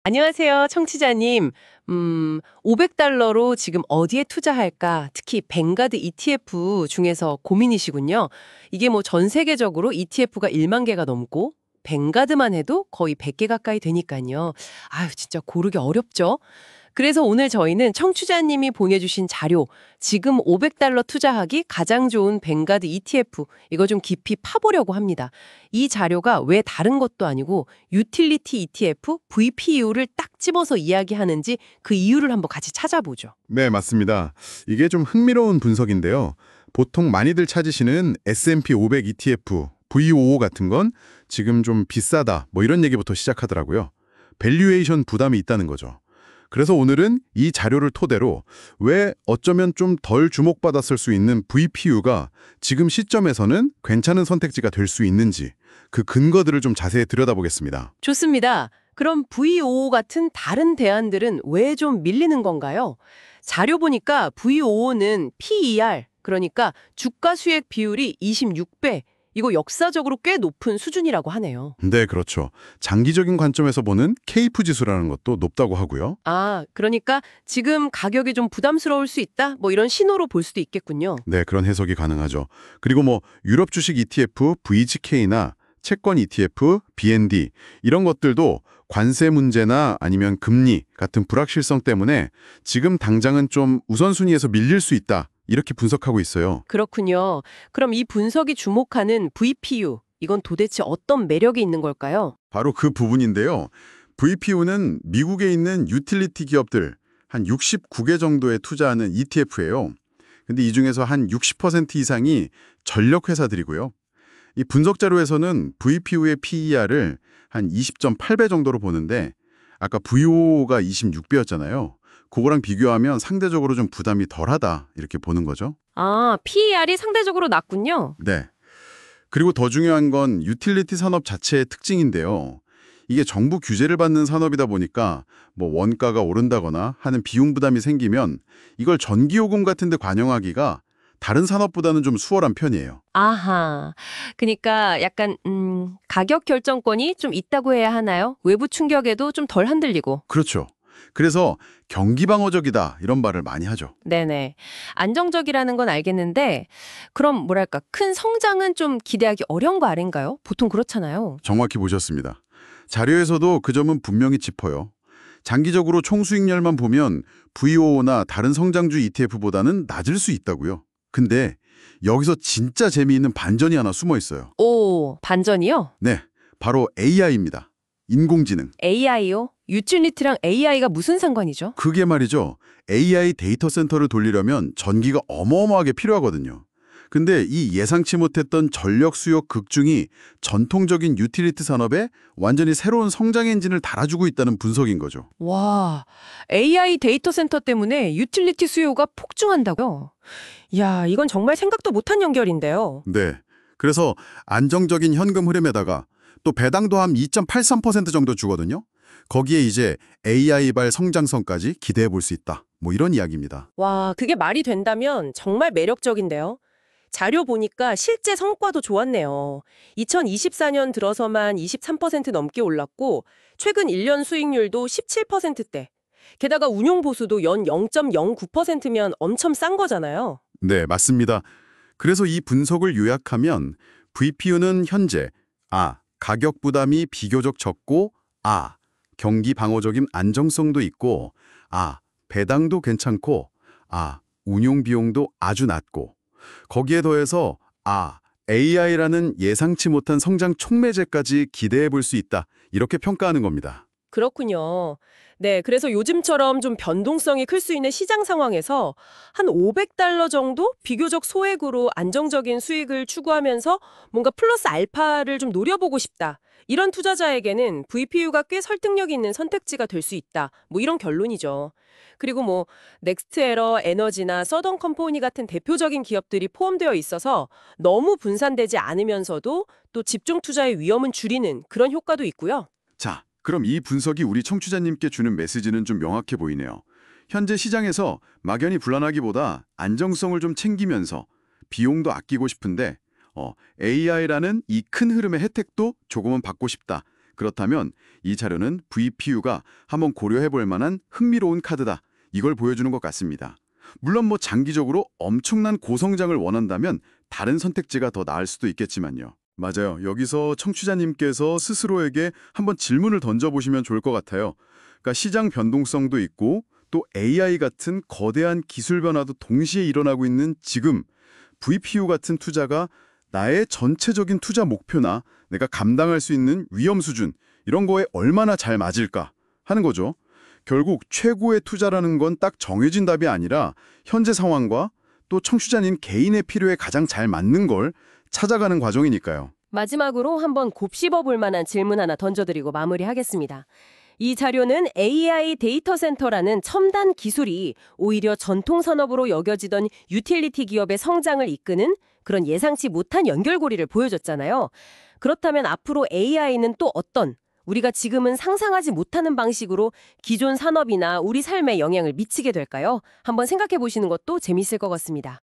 안녕하세요, 청취자님. 500달러로 지금 어디에 투자할까? 특히 뱅가드 ETF 중에서 고민이시군요. 이게 뭐 전 세계적으로 ETF가 1만 개가 넘고 뱅가드만 해도 거의 100개 가까이 되니까요. 아유, 진짜 고르기 어렵죠? 그래서 오늘 저희는 청취자님이 보내주신 자료, 지금 500달러 투자하기 가장 좋은 뱅가드 ETF, 이거 좀 깊이 파보려고 합니다. 이 자료가 왜 다른 것도 아니고 유틸리티 ETF, VPU를 딱 집어서 이야기하는지 그 이유를 한번 같이 찾아보죠. 네, 맞습니다. 이게 좀 흥미로운 분석인데요. 보통 많이들 찾으시는 S&P 500 ETF, VOO 같은 건 지금 좀 비싸다, 뭐 이런 얘기부터 시작하더라고요. 밸류에이션 부담이 있다는 거죠. 그래서 오늘은 이 자료를 토대로 왜 어쩌면 좀 덜 주목받았을 수 있는 VPU가 지금 시점에서는 괜찮은 선택지가 될 수 있는지 그 근거들을 좀 자세히 들여다보겠습니다. 좋습니다. 그럼 VOO 같은 다른 대안들은 왜 좀 밀리는 건가요? 자료 보니까 VOO는 PER, 그러니까 주가 수익 비율이 26배, 이거 역사적으로 꽤 높은 수준이라고 하네요. 네, 그렇죠. 장기적인 관점에서 보는 케이프 지수라는 것도 높다고 하고요. 아, 그러니까 지금 가격이 좀 부담스러울 수 있다? 뭐 이런 신호로 볼 수도 있겠군요. 네, 그런 해석이 가능하죠. 그리고 뭐 유럽 주식 ETF, VGK나 채권 ETF, BND 이런 것들도 관세 문제나 아니면 금리 같은 불확실성 때문에 지금 당장은 좀 우선순위에서 밀릴 수 있다. 이렇게 분석하고 있어요. 그렇군요. 그럼 이 분석이 주목하는 VPU, 이건 도대체 어떤 매력이 있는 걸까요? 바로 그 부분인데요. VPU는 미국에 있는 유틸리티 기업들 한 69개 정도에 투자하는 ETF예요. 근데 이 중에서 한 60% 이상이 전력 회사들이고요. 이 분석 자료에서는 VPU의 PER을 한 20.8배 정도로 보는데 아까 VO가 26배였잖아요. 그거랑 비교하면 상대적으로 좀 부담이 덜하다 이렇게 보는 거죠. 아, PER이 상대적으로 낮군요. 네. 그리고 더 중요한 건 유틸리티 산업 자체의 특징인데요. 이게 정부 규제를 받는 산업이다 보니까 뭐 원가가 오른다거나 하는 비용 부담이 생기면 이걸 전기요금 같은 데 반영하기가 다른 산업보다는 좀 수월한 편이에요. 아하. 그러니까 약간 가격 결정권이 좀 있다고 해야 하나요? 외부 충격에도 좀 덜 흔들리고. 그렇죠. 그래서 경기방어적이다 이런 말을 많이 하죠. 네네. 안정적이라는 건 알겠는데 그럼 뭐랄까 큰 성장은 좀 기대하기 어려운 거 아닌가요? 보통 그렇잖아요. 정확히 보셨습니다. 자료에서도 그 점은 분명히 짚어요. 장기적으로 총수익률만 보면 VO나 다른 성장주 ETF보다는 낮을 수 있다고요. 근데 여기서 진짜 재미있는 반전이 하나 숨어 있어요. 오, 반전이요? 네, 바로 AI입니다. 인공지능. AI요? 유틸리티랑 AI가 무슨 상관이죠? 그게 말이죠. AI 데이터 센터를 돌리려면 전기가 어마어마하게 필요하거든요. 근데 이 예상치 못했던 전력 수요 극중이 전통적인 유틸리티 산업에 완전히 새로운 성장 엔진을 달아주고 있다는 분석인 거죠. 와, AI 데이터 센터 때문에 유틸리티 수요가 폭증한다고요? 야, 이건 정말 생각도 못한 연결인데요. 네. 그래서 안정적인 현금 흐름에다가 또 배당도 한 2.83% 정도 주거든요. 거기에 이제 AI발 성장성까지 기대해 볼 수 있다. 뭐 이런 이야기입니다. 와, 그게 말이 된다면 정말 매력적인데요. 자료 보니까 실제 성과도 좋았네요. 2024년 들어서만 23% 넘게 올랐고 최근 1년 수익률도 17%대. 게다가 운용 보수도 연 0.09%면 엄청 싼 거잖아요. 네, 맞습니다. 그래서 이 분석을 요약하면 VPU는 현재 가격 부담이 비교적 적고 경기 방어적인 안정성도 있고 배당도 괜찮고 운용 비용도 아주 낮고 거기에 더해서 AI라는 예상치 못한 성장 촉매제까지 기대해 볼 수 있다. 이렇게 평가하는 겁니다. 그렇군요. 네, 그래서 요즘처럼 좀 변동성이 클 수 있는 시장 상황에서 한 500달러 정도 비교적 소액으로 안정적인 수익을 추구하면서 뭔가 플러스 알파를 좀 노려보고 싶다. 이런 투자자에게는 VPU가 꽤 설득력 있는 선택지가 될 수 있다. 뭐 이런 결론이죠. 그리고 뭐 넥스트에러, 에너지나 서던 컴포니 같은 대표적인 기업들이 포함되어 있어서 너무 분산되지 않으면서도 또 집중 투자의 위험은 줄이는 그런 효과도 있고요. 자, 그럼 이 분석이 우리 청취자님께 주는 메시지는 좀 명확해 보이네요. 현재 시장에서 막연히 불안하기보다 안정성을 좀 챙기면서 비용도 아끼고 싶은데 AI라는 이 큰 흐름의 혜택도 조금은 받고 싶다. 그렇다면 이 자료는 VPU가 한번 고려해 볼 만한 흥미로운 카드다. 이걸 보여주는 것 같습니다. 물론 뭐 장기적으로 엄청난 고성장을 원한다면 다른 선택지가 더 나을 수도 있겠지만요. 맞아요. 여기서 청취자님께서 스스로에게 한번 질문을 던져보시면 좋을 것 같아요. 그러니까 시장 변동성도 있고 또 AI 같은 거대한 기술 변화도 동시에 일어나고 있는 지금 VPU 같은 투자가 나의 전체적인 투자 목표나 내가 감당할 수 있는 위험 수준 이런 거에 얼마나 잘 맞을까 하는 거죠. 결국 최고의 투자라는 건 딱 정해진 답이 아니라 현재 상황과 또 청취자님 개인의 필요에 가장 잘 맞는 걸 찾아가는 과정이니까요. 마지막으로 한번 곱씹어 볼 만한 질문 하나 던져드리고 마무리하겠습니다. 이 자료는 AI 데이터 센터라는 첨단 기술이 오히려 전통 산업으로 여겨지던 유틸리티 기업의 성장을 이끄는 그런 예상치 못한 연결고리를 보여줬잖아요. 그렇다면 앞으로 AI는 또 어떤 우리가 지금은 상상하지 못하는 방식으로 기존 산업이나 우리 삶에 영향을 미치게 될까요? 한번 생각해 보시는 것도 재밌을 것 같습니다.